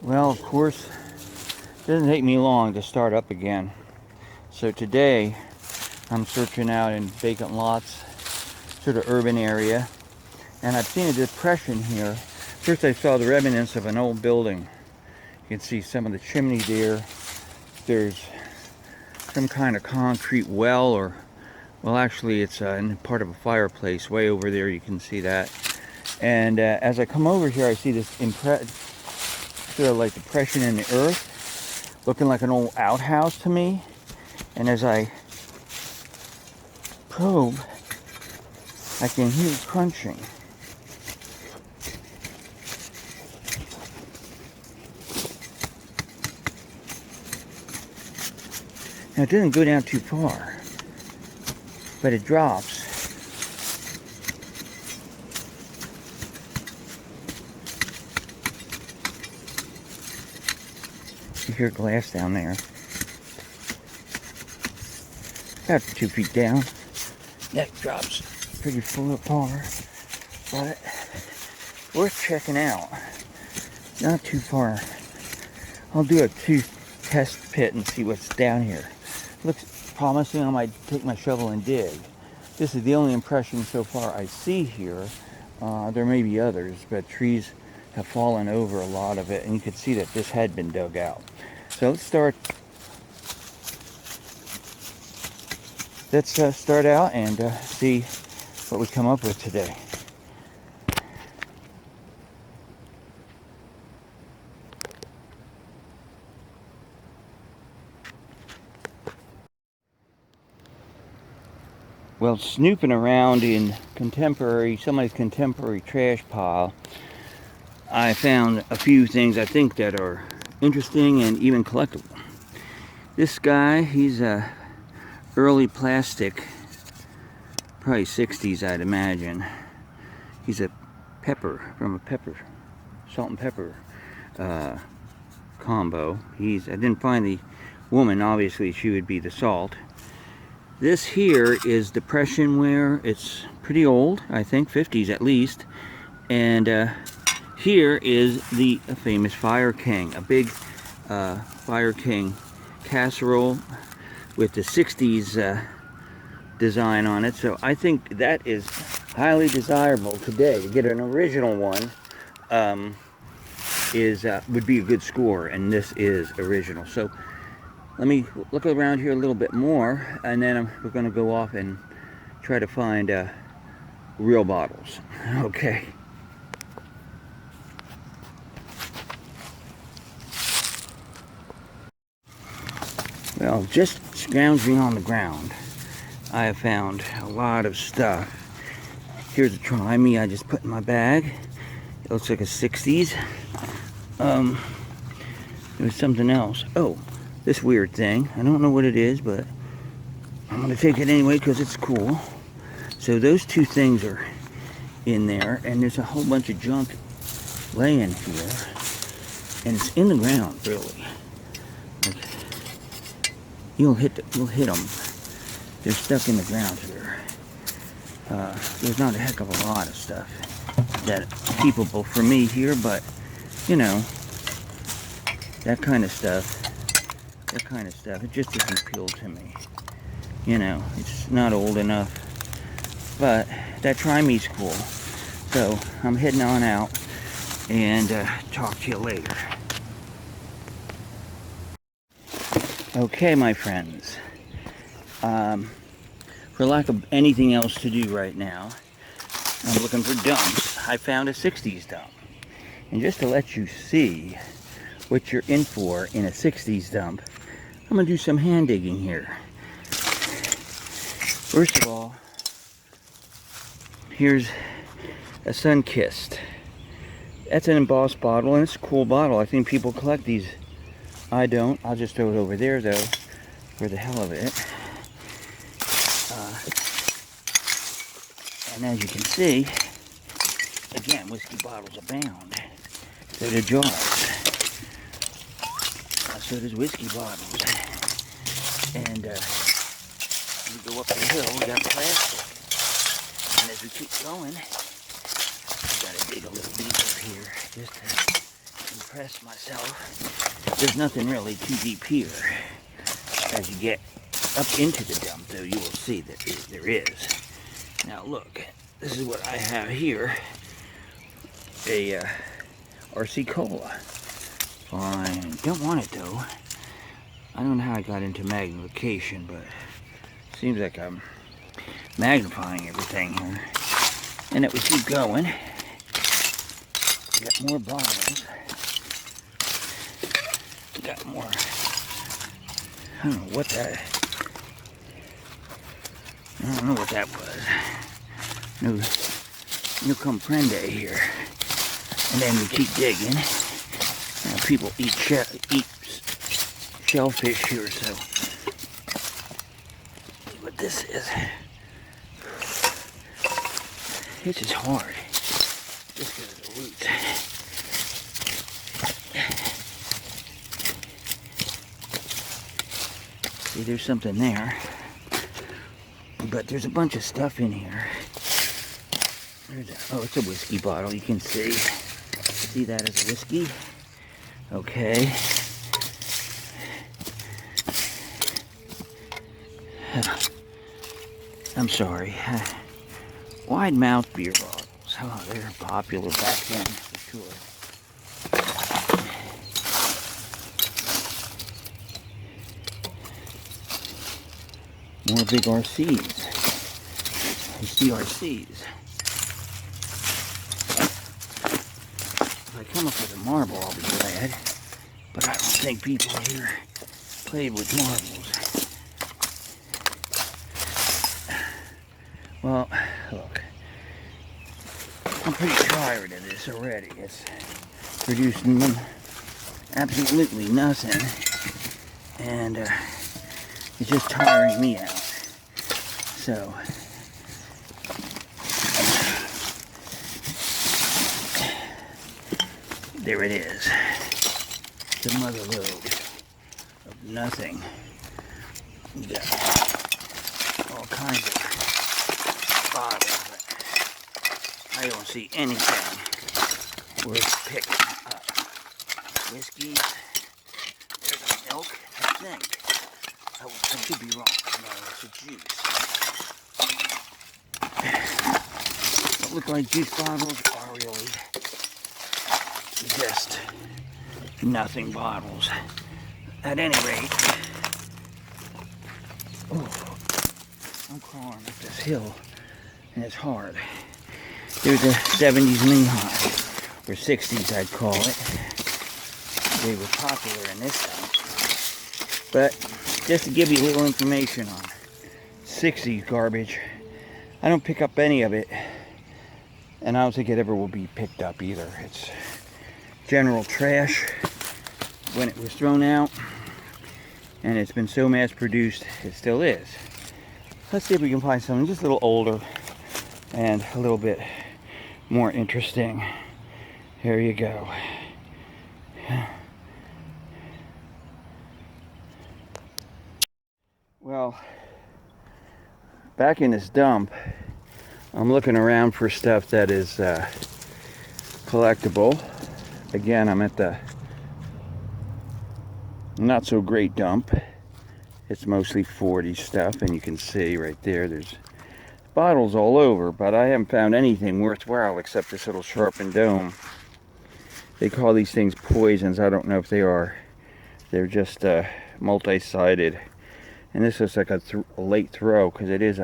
Well, of course, it doesn't take me long to start up again. So today, I'm searching out in vacant lots, sort of urban area, and I've seen a depression here. First I saw the remnants of an old building. You can see some of the chimney there. There's some kind of concrete well, or, well, actually it's in part of a fireplace way over there. You can see that. And as I come over here, I see this sort of like depression in the earth, looking like an old outhouse to me. And as I probe, I can hear crunching. Now it doesn't go down too far, but it drops. You hear glass down there. About 2 feet down. That drops pretty far, but worth checking out. Not too far. I'll do a test pit and see what's down here. Looks promising. I might take my shovel and dig. This is the only impression so far I see here. There may be others, but trees have fallen over a lot of it, and you can see that this had been dug out. So let's start out and see what we come up with today. Well, snooping around in somebody's contemporary trash pile, I found a few things I think that are interesting and even collectible. This guy, he's a early plastic, probably 60s, I'd imagine. He's a salt and pepper combo. I didn't find the woman. Obviously she would be the salt. This here is depressionware. It's pretty old, I think 50s at least. And here is the famous Fire King, a big Fire King casserole with the 60s design on it. So I think that is highly desirable today. To get an original one would be a good score, and this is original. So let me look around here a little bit more, and then we're going to go off and try to find real bottles. Okay. Well, just scrounging on the ground, I have found a lot of stuff. Here's a Try Me I just put in my bag. It looks like a 60s. There's something else. Oh, this weird thing. I don't know what it is, but I'm going to take it anyway because it's cool. So those two things are in there, and there's a whole bunch of junk laying here. And it's in the ground, really. Like, you'll hit them. They're stuck in the ground here. There's not a heck of a lot of stuff that's keepable for me here, but you know, that kind of stuff, it just doesn't appeal to me. You know, it's not old enough, but that Try Me's cool. So I'm heading on out, and talk to you later. Okay, my friends. For lack of anything else to do right now, I'm looking for dumps. I found a 60s dump. And just to let you see what you're in for in a 60s dump, I'm going to do some hand digging here. First of all, here's a Sunkissed. That's an embossed bottle, and it's a cool bottle. I think people collect these. I don't. I'll just throw it over there, though, for the hell of it. And as you can see, again, whiskey bottles abound. So do jars. So does whiskey bottles. And we go up the hill, we got plastic. And as we keep going, we gotta dig a little deeper here just to impress myself. There's nothing really too deep here. As you get up into the dump, though, you will see that there is. Now look, this is what I have here. A RC Cola. Fine. Don't want it, though. I don't know how I got into magnification, but it seems like I'm magnifying everything here. And it would keep going. Got more bottles. Got more. I don't know what that. I don't know what that was. No comprende here. And then we keep digging. Now people eat shellfish here, so see what this is. This is hard. Just because of the roots. See, there's something there. But there's a bunch of stuff in here. Oh, it's a whiskey bottle, you can see. See that as whiskey? Okay. I'm sorry. Wide mouth beer bottles. Oh, they're popular back then, for sure. More big RCs. You see RCs. If I come up with a marble, I'll be glad. But I don't think people here played with marbles. Well, look. I'm pretty tired of this already. It's producing absolutely nothing. And it's just tiring me out. So, there it is. The mother lode of nothing. You got all kinds of bottles, but I don't see anything worth picking up. Whiskeys. There's a milk, I think. I could be wrong. No, it's a juice. Don't look like juice bottles are really just nothing bottles. At any rate, oh, I'm crawling up this hill and it's hard. There's a 70s Lehigh, or 60s I'd call it. They were popular in this town. But just to give you a little information on 60s garbage, I don't pick up any of it, and I don't think it ever will be picked up either. It's general trash when it was thrown out, and it's been so mass produced, it still is. Let's see if we can find something just a little older and a little bit more interesting. Here you go. Well, back in this dump, I'm looking around for stuff that is collectible. Again, I'm at the not so great dump. It's mostly 40 stuff, and you can see right there, there's bottles all over, but I haven't found anything worthwhile except this little sharpened dome. They call these things poisons. I don't know if they are. They're just multi-sided. And this looks like a late throw because it is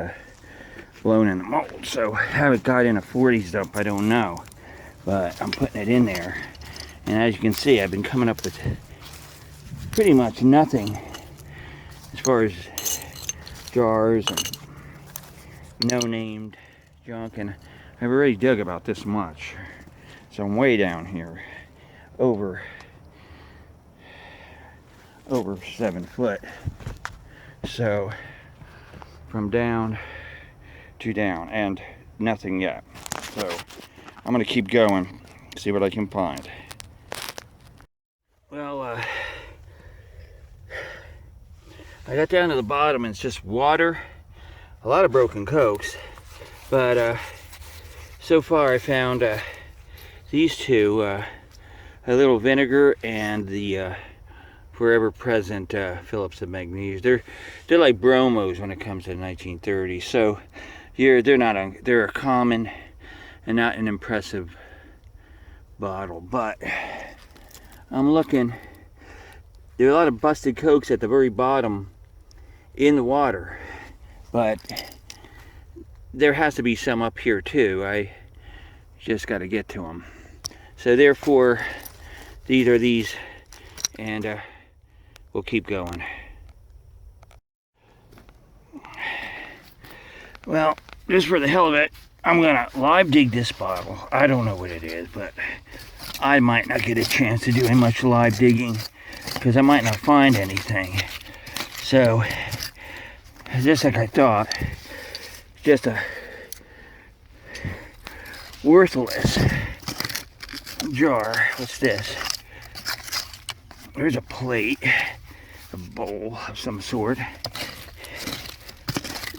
blown in the mold. So how it got in a 40s dump, I don't know. But I'm putting it in there. And as you can see, I've been coming up with pretty much nothing as far as jars and no-named junk. And I've already dug about this much. So I'm way down here. Over 7 foot. So from down to down, and nothing yet. So I'm gonna keep going, see what I can find. Well, I got down to the bottom and it's just water, a lot of broken cokes, but so far I found these two a little vinegar and the forever present Phillips of magnesia. They're like bromos when it comes to 1930s. So they're a common and not an impressive bottle. But I'm looking. There are a lot of busted Cokes at the very bottom in the water, but there has to be some up here too. I just got to get to them. So therefore, these are these, and we'll keep going. Well, just for the hell of it, I'm gonna live dig this bottle. I don't know what it is, but I might not get a chance to do any much live digging because I might not find anything. So, just like I thought, just a worthless jar. What's this? There's a plate, a bowl of some sort.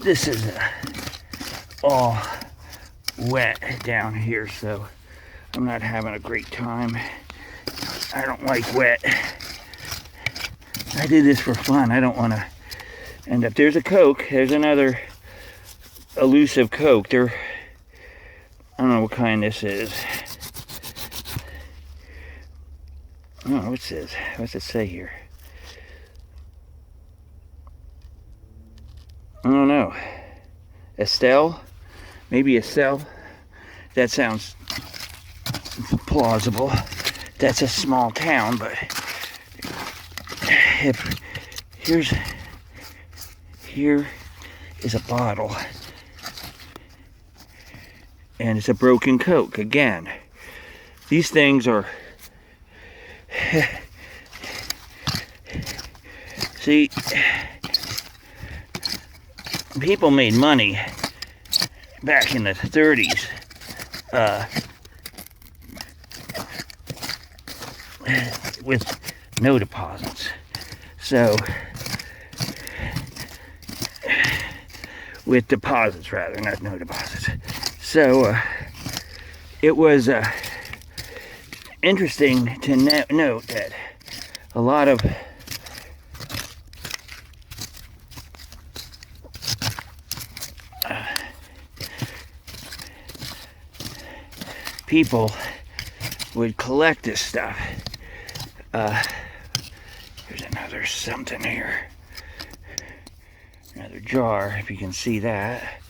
This is all wet down here, so I'm not having a great time. I don't like wet. I did this for fun. I don't want to end up. There's a Coke. There's another elusive Coke. I don't know what kind this is. I don't know what's this. What's it say here? I don't know. Estelle? Maybe Estelle? That sounds plausible. That's a small town, but here is a bottle. And it's a broken Coke again. These things are see, people made money back in the 30s with no deposits. So, with deposits rather, not no deposits. So, it was interesting to note that a lot of people would collect this stuff. There's another something here. Another jar, if you can see that.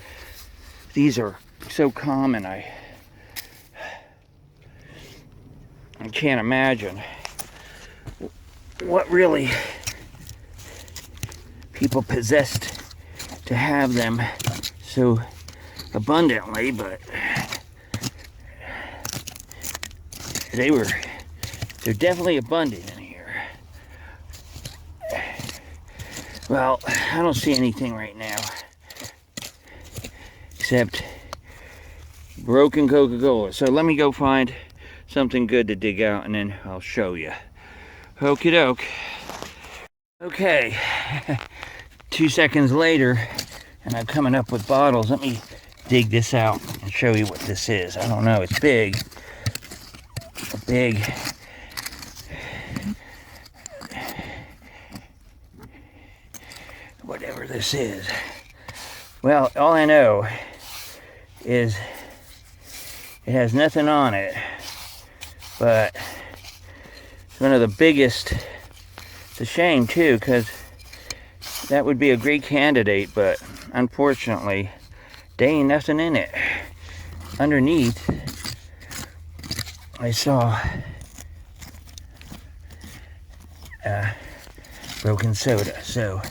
These are so common, I can't imagine what really people possessed to have them so abundantly, but they're definitely abundant in here. Well, I don't see anything right now except broken Coca-Cola. So let me go find something good to dig out and then I'll show you. Okie doke. Okay, 2 seconds later and I'm coming up with bottles. Let me dig this out and show you what this is. I don't know, it's big. Big whatever this is. Well, all I know is it has nothing on it, but it's one of the biggest. It's a shame too, because that would be a great candidate, but unfortunately there ain't nothing in it. Underneath I saw broken soda, so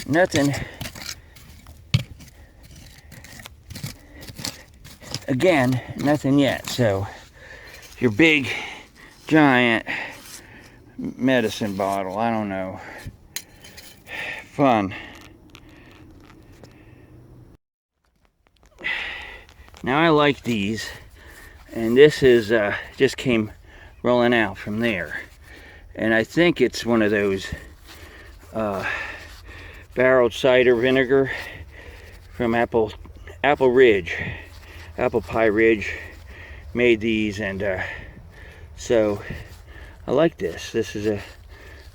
nothing. Again, nothing yet. So your big giant medicine bottle, I don't know. Fun. Now I like these. And this is just came rolling out from there, and I think it's one of those barreled cider vinegar from Apple Pie Ridge made these, and so I like this. This is a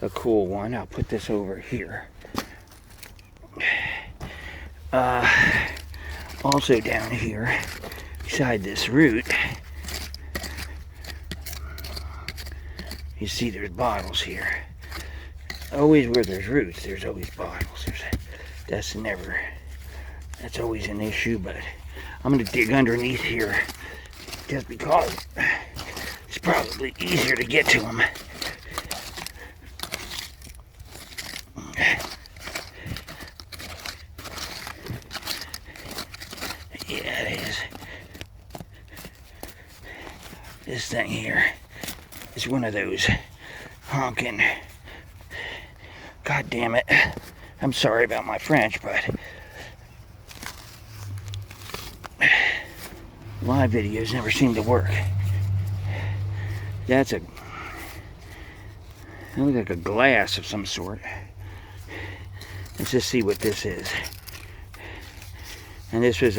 cool one. I'll put this over here. Also down here, beside this root, you see there's bottles here. Always where there's roots, there's always bottles. That's always an issue, but I'm gonna dig underneath here just because it's probably easier to get to them. Yeah, it is. This thing here is one of those honking, god damn it, I'm sorry about my French, but live videos never seem to work. That looks like a glass of some sort. Let's just see what this is. And this was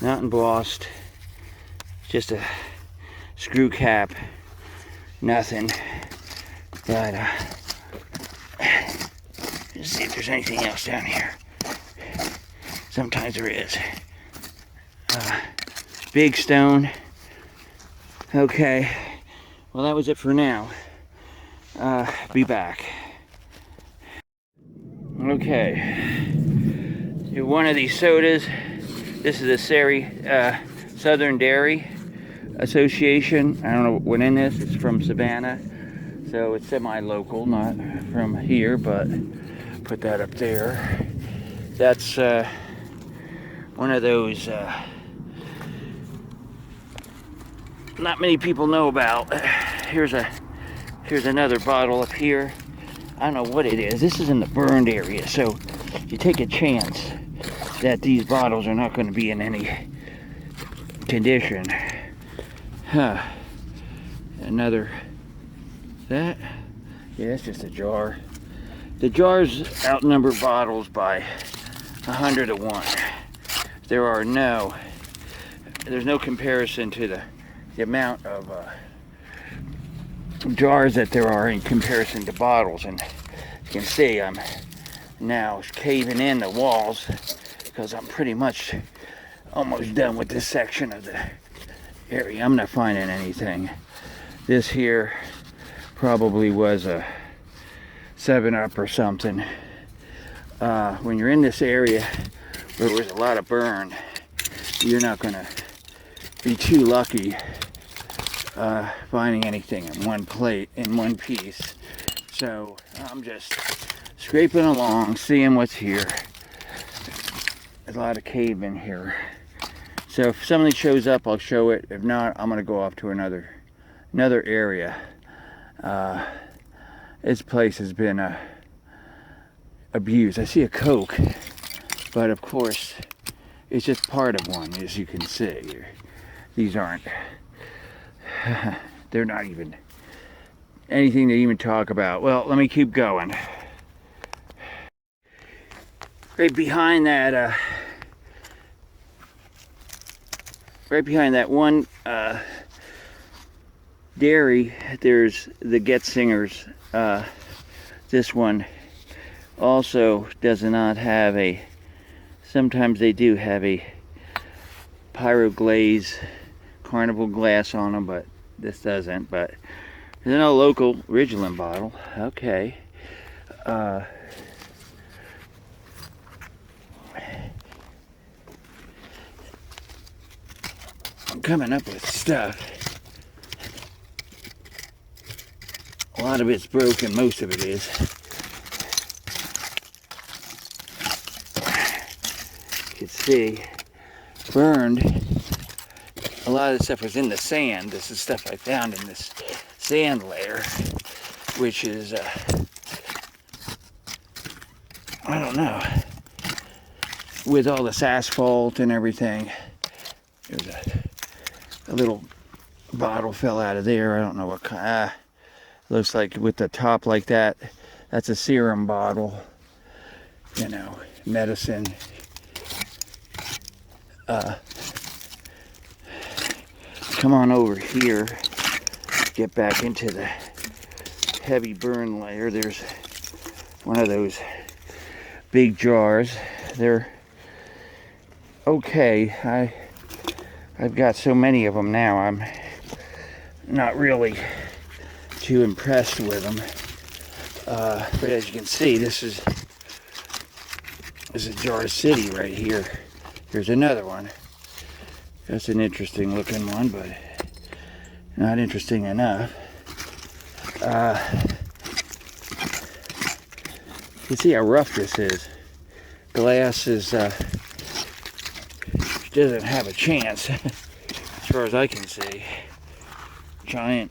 not embossed, just a screw cap, nothing. But let's see if there's anything else down here. Sometimes there is. Big stone. Okay, well that was it for now. Be back. Okay, one of these sodas. This is the Southern Dairy Association. I don't know what in this. It's from Savannah, so it's semi-local, not from here, but put that up there. That's one of those not many people know about. Here's another bottle up here. I don't know what it is. This is in the burned area, so you take a chance that these bottles are not going to be in any condition. Another, yeah, it's just a jar. The jars outnumber bottles by 100 to 1. There's no comparison to the amount of jars that there are in comparison to bottles. And you can see I'm now caving in the walls because I'm pretty much almost done with this section of the area. I'm not finding anything. This here probably was a 7-Up or something. When you're in this area where there's a lot of burn, you're not gonna be too lucky finding anything in one piece. So I'm just scraping along, seeing what's here. There's a lot of cave in here. So if something shows up, I'll show it. If not, I'm gonna go off to another area. This place has been abused. I see a Coke, but of course it's just part of one, as you can see. These aren't, they're not even anything to even talk about. Well, let me keep going. Right behind that one dairy, there's the Getzingers. This one also does not have a, sometimes they do have a pyroglaze carnival glass on them, but this doesn't. But there's no local Ridgeland bottle. Okay. I'm coming up with stuff. A lot of it's broken, most of it is. You can see, burned. A lot of the stuff was in the sand. This is stuff I found in this sand layer, which is, I don't know, with all this asphalt and everything. There's a little bottle fell out of there. I don't know what kind. Looks like with the top like that, that's a serum bottle. You know, medicine. come on over here, get back into the heavy burn layer. There's one of those big jars. They're okay. I've got so many of them now, I'm not really too impressed with them. But as you can see, this is Jar City right here. Here's another one. That's an interesting looking one, but not interesting enough. You can see how rough this is. Glass is doesn't have a chance as far as I can see. Giant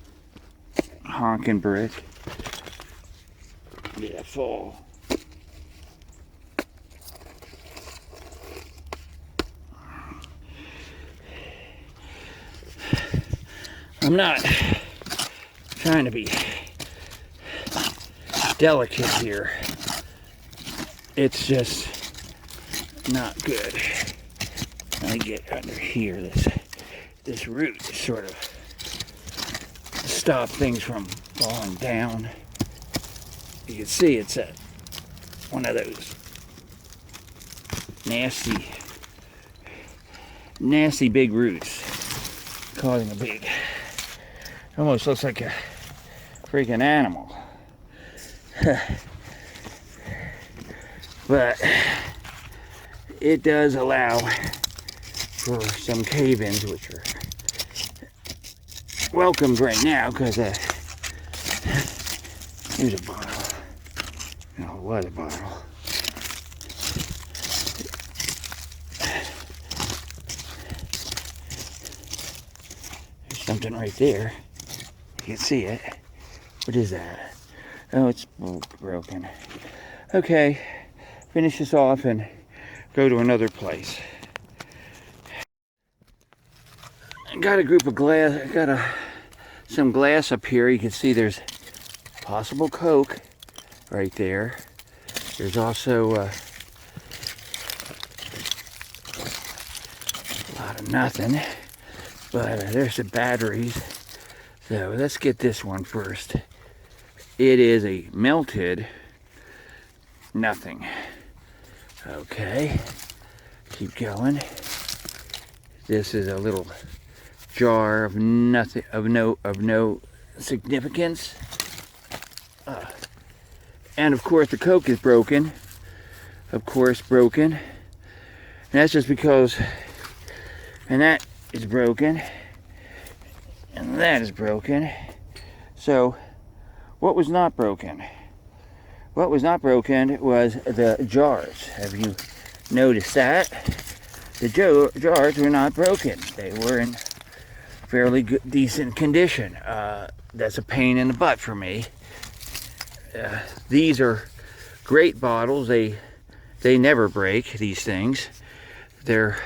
honking brick. Yeah, full. I'm not trying to be delicate here. It's just not good. I get under here, this root sort of stop things from falling down. You can see it's one of those nasty big roots causing a big, almost looks like a freaking animal. But it does allow for some cave-ins, which are welcomed right now, because here's a bottle. No, it was a bottle. There's something right there. You can see it. What is that? Oh, it's broken. Okay, finish this off and go to another place. I got a group of glass. I got some glass up here. You can see there's possible Coke right there. There's also a lot of nothing, but there's the batteries. So let's get this one first. It is a melted nothing. Okay, keep going. This is a little jar of nothing, of no significance. And of course the Coke is broken. Of course, broken. And that's just because, and that is broken. And that is broken. So, what was not broken? What was not broken was the jars. Have you noticed that? The jars were not broken. They were in fairly good, decent condition. That's a pain in the butt for me. These are great bottles. They never break, these things. They're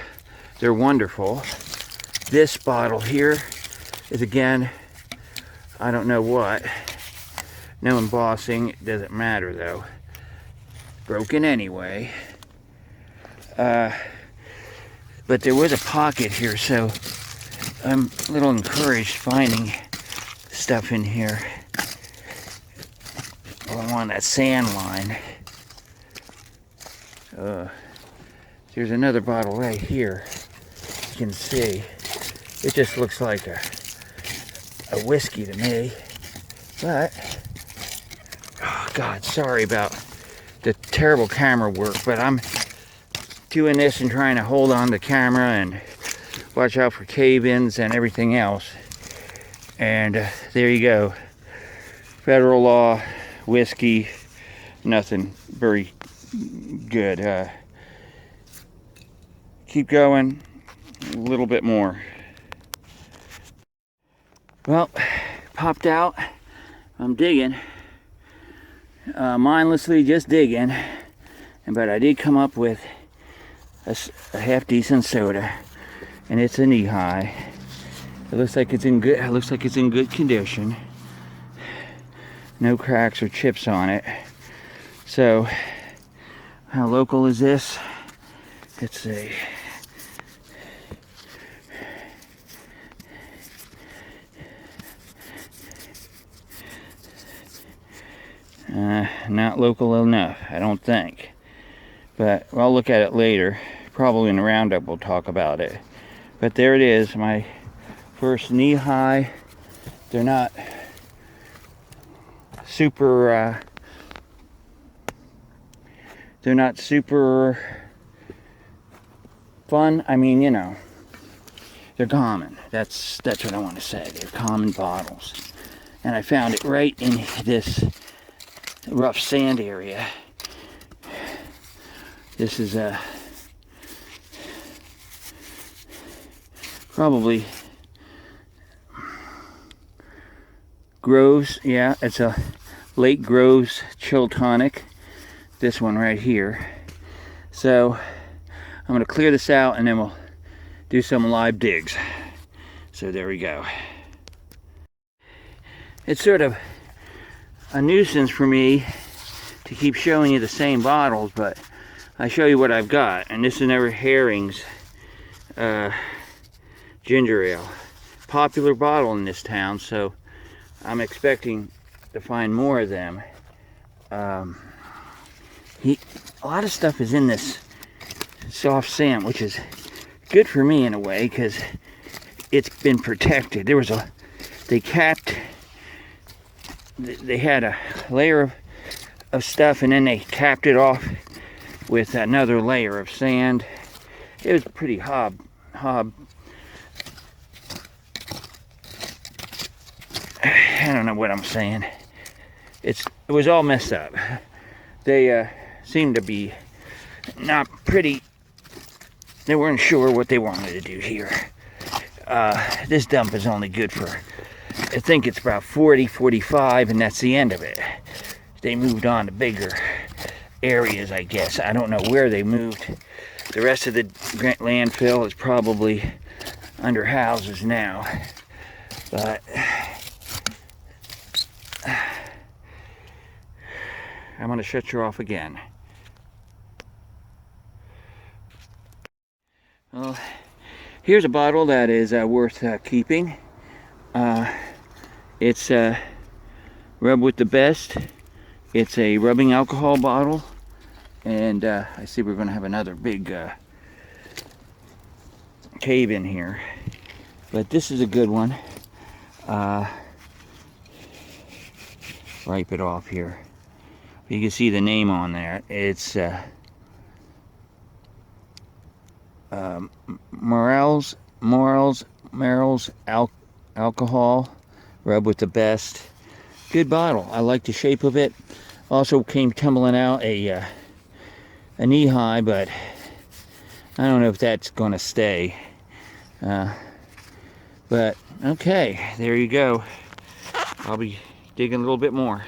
wonderful. This bottle here is, again, I don't know what. No embossing. It doesn't matter though. Broken anyway. But there was a pocket here, so I'm a little encouraged finding stuff in here along that sand line. There's another bottle right here. You can see. It just looks like a whiskey to me. But, oh God, sorry about the terrible camera work, but I'm doing this and trying to hold on the camera and watch out for cave-ins and everything else. And there you go. Federal law, whiskey, nothing very good. Keep going, a little bit more. Well, popped out. I'm digging. Mindlessly just digging. But I did come up with a half decent soda. And it's a knee high. It looks like it's in good condition. No cracks or chips on it. So, how local is this? Let's see. Not local enough, I don't think. But I'll look at it later. Probably in the roundup we'll talk about it. But there it is, my first knee-high. They're not super fun. I mean, you know, they're common. That's what I want to say. They're common bottles. And I found it right in this rough sand area. This is probably Groves. Yeah, it's a Lake Groves Chill Tonic. This one right here. So I'm going to clear this out and then we'll do some live digs. So there we go. It's sort of a nuisance for me to keep showing you the same bottles, but I show you what I've got. And this is Never Herring's ginger ale. Popular bottle in this town, so I'm expecting to find more of them. A lot of stuff is in this soft sand, which is good for me in a way because it's been protected. There was they had a layer of stuff and then they capped it off with another layer of sand. It was pretty hob. I don't know what I'm saying. It was all messed up. They seemed to be not pretty. They weren't sure what they wanted to do here. This dump is only good for, I think it's about 40, 45, and that's the end of it. They moved on to bigger areas, I guess. I don't know where they moved. The rest of the landfill is probably under houses now. But I'm going to shut you off again. Well, here's a bottle that is worth keeping. It's Rub with the Best. It's a rubbing alcohol bottle. And I see we're going to have another big cave in here. But this is a good one. Wipe it off here. You can see the name on there. It's Merrell's alcohol. Rub with the Best. Good bottle. I like the shape of it. Also came tumbling out a knee high, but I don't know if that's going to stay. But okay, there you go. I'll be digging a little bit more.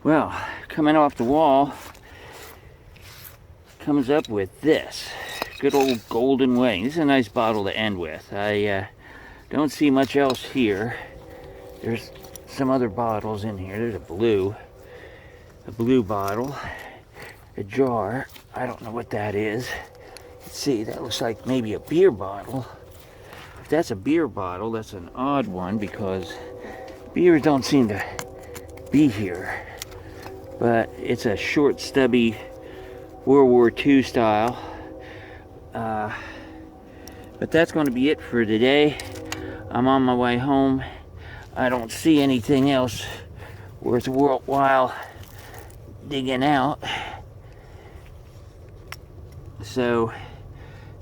Well, coming off the wall comes up with this good old Golden Wing. This is a nice bottle to end with. I don't see much else here. There's some other bottles in here. There's a blue bottle, a jar. I don't know what that is. Let's see, that looks like maybe a beer bottle. If that's a beer bottle, that's an odd one because beers don't seem to be here. But it's a short, stubby World War II style. But that's going to be it for today. I'm on my way home. I don't see anything else worthwhile digging out. So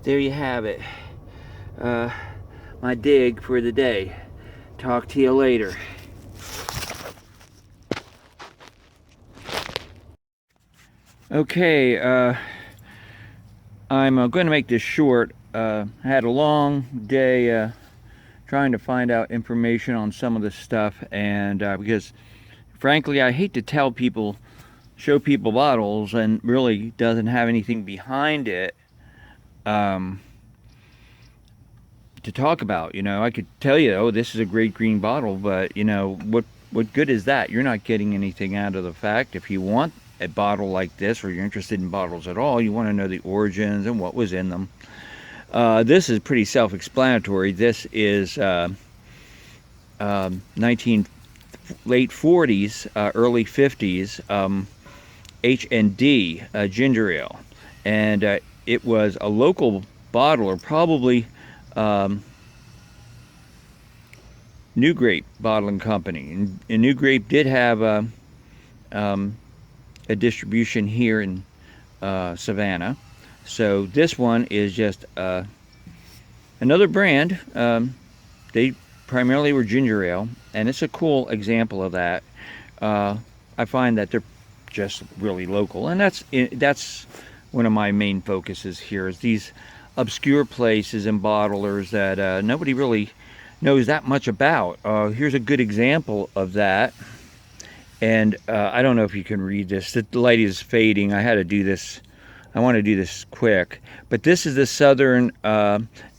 there you have it. My dig for the day. Talk to you later. Okay, I'm going to make this short. I had a long day trying to find out information on some of this stuff, and because frankly I hate to show people bottles and really doesn't have anything behind it to talk about. You know, I could tell you, oh, this is a great green bottle, but you know, what good is that? You're not getting anything out of the fact. If you want a bottle like this, or you're interested in bottles at all, you want to know the origins and what was in them. This is pretty self-explanatory. This is 19 late 40s, early 50s, H&D ginger ale, and it was a local bottler, probably New Grape Bottling Company, and New Grape did have a distribution here in Savannah. So this one is just another brand. They primarily were ginger ale, and it's a cool example of that. I find that they're just really local, and that's one of my main focuses here, is these obscure places and bottlers that nobody really knows that much about. Here's a good example of that, and I don't know if you can read this. The light is fading. I had to do this. I want to do this quick, but this is the Southern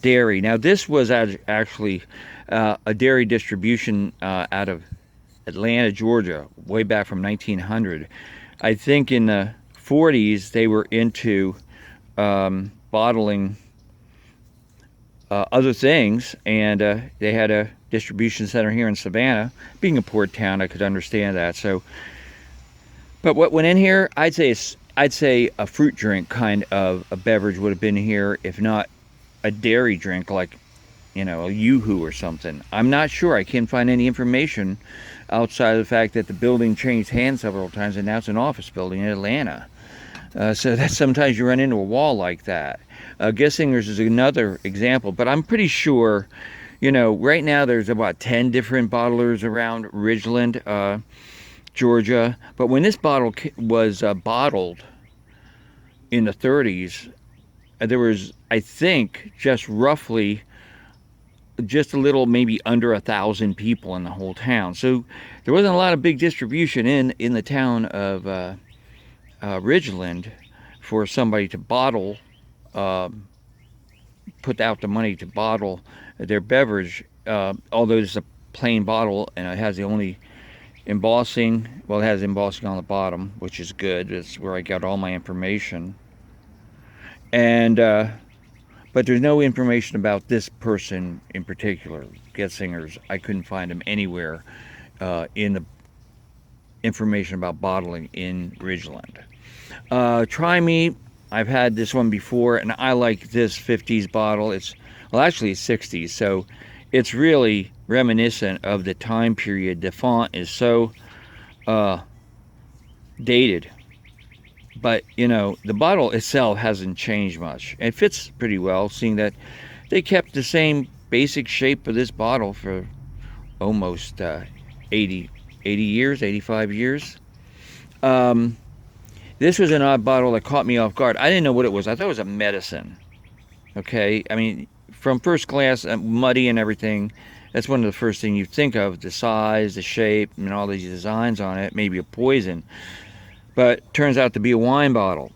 Dairy. Now, this was actually a dairy distribution out of Atlanta, Georgia, way back from 1900. I think in the 40s they were into bottling other things, and they had a distribution center here in Savannah. Being a port town, I could understand that. So, but what went in here, I'd say a fruit drink kind of a beverage would have been here, if not a dairy drink, like, you know, a Yoo-hoo or something. I'm not sure. I can't find any information outside of the fact that the building changed hands several times, and now it's an office building in Atlanta. So that sometimes you run into a wall like that. Gessinger's is another example, but I'm pretty sure, you know, right now there's about 10 different bottlers around Ridgeland, Georgia. But when this bottle was bottled in the 30s, there was, I think, just roughly just a little, maybe under 1,000 people in the whole town. So there wasn't a lot of big distribution in the town of Ridgeland for somebody to bottle, put out the money to bottle their beverage, although it's a plain bottle and it has the only embossing. Well, it has embossing on the bottom, which is good. It's where I got all my information. And but there's no information about this person in particular, Getsinger's. I couldn't find him anywhere in the information about bottling in Ridgeland. Try Me, I've had this one before, and I like this 50s bottle. It's, well, actually it's 60s, so it's really reminiscent of the time period. The font is so dated, but you know, the bottle itself hasn't changed much. It fits pretty well, seeing that they kept the same basic shape of this bottle for almost 80 years, 85 years. This was an odd bottle that caught me off guard. I didn't know what it was. I thought it was a medicine. Okay, I mean, from first glance, muddy and everything, that's one of the first things you think of, the size, the shape, and all these designs on it, maybe a poison. But it turns out to be a wine bottle.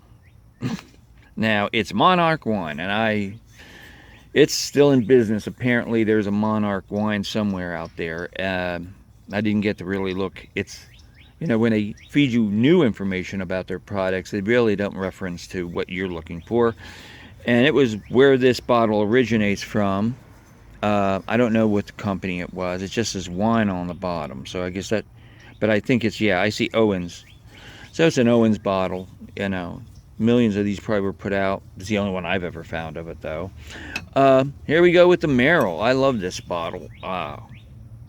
Now, it's Monarch wine, and it's still in business. Apparently, there's a Monarch wine somewhere out there. I didn't get to really look. It's, you know, when they feed you new information about their products, they really don't reference to what you're looking for. And it was where this bottle originates from. I don't know what the company it was. It just says wine on the bottom. So I guess that, but I think it's, yeah, I see Owens. So it's an Owens bottle, you know. Millions of these probably were put out. It's the only one I've ever found of it, though. Here we go with the Merrill. I love this bottle. Wow.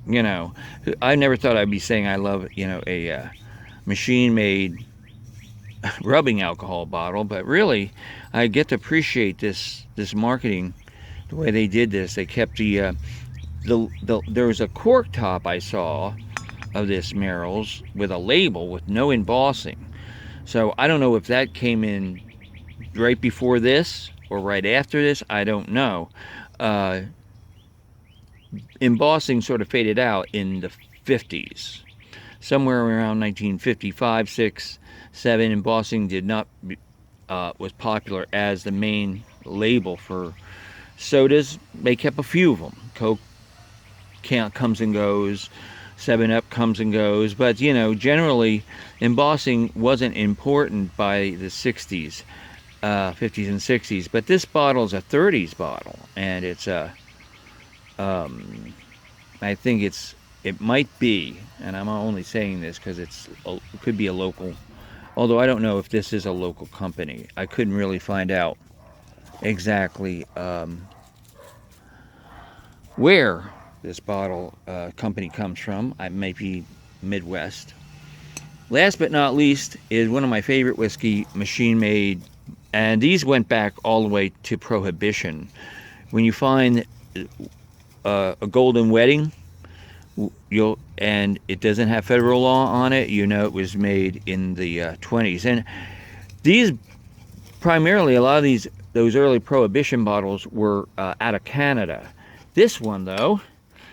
You know, I never thought I'd be saying I love, you know, a machine-made rubbing alcohol bottle, but really, I get to appreciate this marketing, the way they did this. They kept there was a cork top I saw of this Merrill's with a label with no embossing. So I don't know if that came in right before this or right after this. I don't know. Embossing sort of faded out in the 50s. Somewhere around 1955, 6, 7, embossing did not was popular as the main label for sodas. They kept a few of them. Coke comes and goes. 7-Up comes and goes. But, you know, generally, embossing wasn't important by the 60s, 50s and 60s. But this bottle is a 30s bottle. And it's a, I think it's it might be, and I'm only saying this because it could be a local, although I don't know if this is a local company. I couldn't really find out exactly where this bottle company comes from. I may be Midwest. Last but not least is one of my favorite whiskey, machine made, and these went back all the way to Prohibition. When you find a golden wedding, and it doesn't have federal law on it, you know it was made in the 20s. And these primarily, a lot of those early Prohibition bottles were out of Canada. This one, though,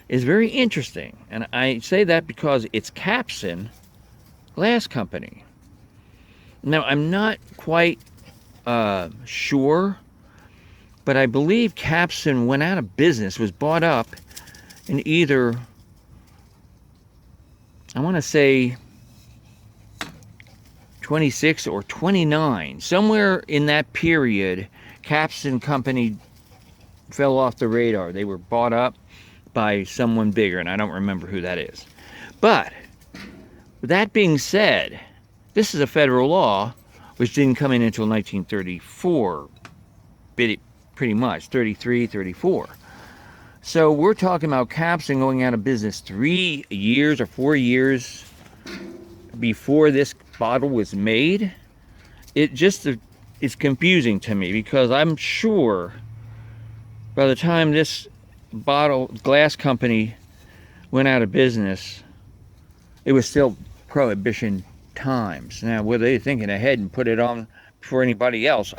is very interesting, and I say that because it's Capson Glass Company. Now, I'm not quite sure, but I believe Capson went out of business, was bought up in either, I want to say 26 or 29. Somewhere in that period, Capson Company fell off the radar. They were bought up by someone bigger, and I don't remember who that is. But with that being said, this is a federal law which didn't come in until 1934, pretty much, 33, 34. So we're talking about Capson going out of business 3 years or 4 years before this bottle was made. It's confusing to me, because I'm sure by the time this glass company went out of business, it was still Prohibition times. Now, were they thinking ahead and put it on before anybody else?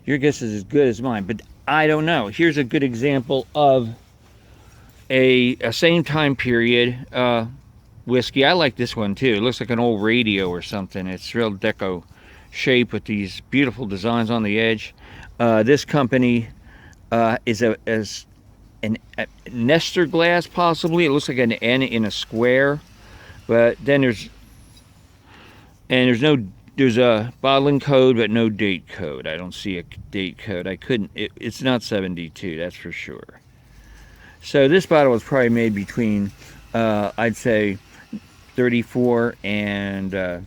Your guess is as good as mine, but I don't know. Here's a good example of a same time period whiskey. I like this one too. It looks like an old radio or something. It's real deco shape with these beautiful designs on the edge. This company is a Nestor glass, possibly. It looks like an N in a square, but then there's a bottling code, but no date code. I don't see a date code. It's not 72, that's for sure. So this bottle was probably made between, I'd say, 34 and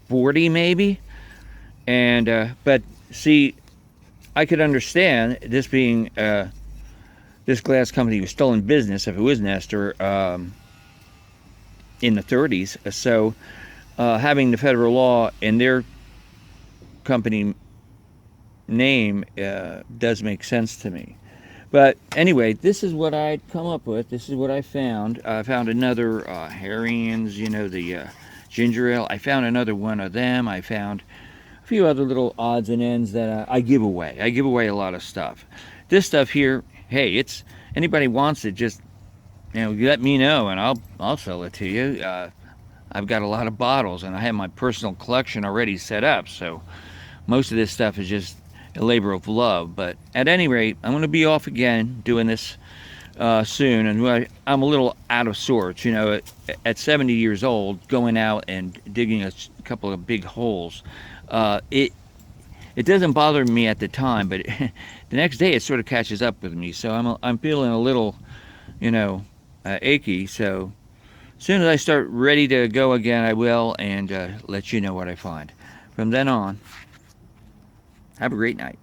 40 maybe. And but see, I could understand this being this glass company was still in business if it was Nestor in the 30s. So having the federal law in their company name does make sense to me. But anyway, this is what I'd come up with. This is what I found. I found another Harrians, you know, the ginger ale. I found another one of them. I found a few other little odds and ends that I give away. I give away a lot of stuff. This stuff here, hey, it's anybody wants it, just let me know and I'll sell it to you. I've got a lot of bottles and I have my personal collection already set up, so most of this stuff is just a labor of love. But at any rate, I'm going to be off again doing this soon, and I'm a little out of sorts. At 70 years old, going out and digging a couple of big holes, it doesn't bother me at the time, but the next day it sort of catches up with me. So I'm feeling a little, achy. So as soon as I start ready to go again, I will, and let you know what I find. From then on, have a great night.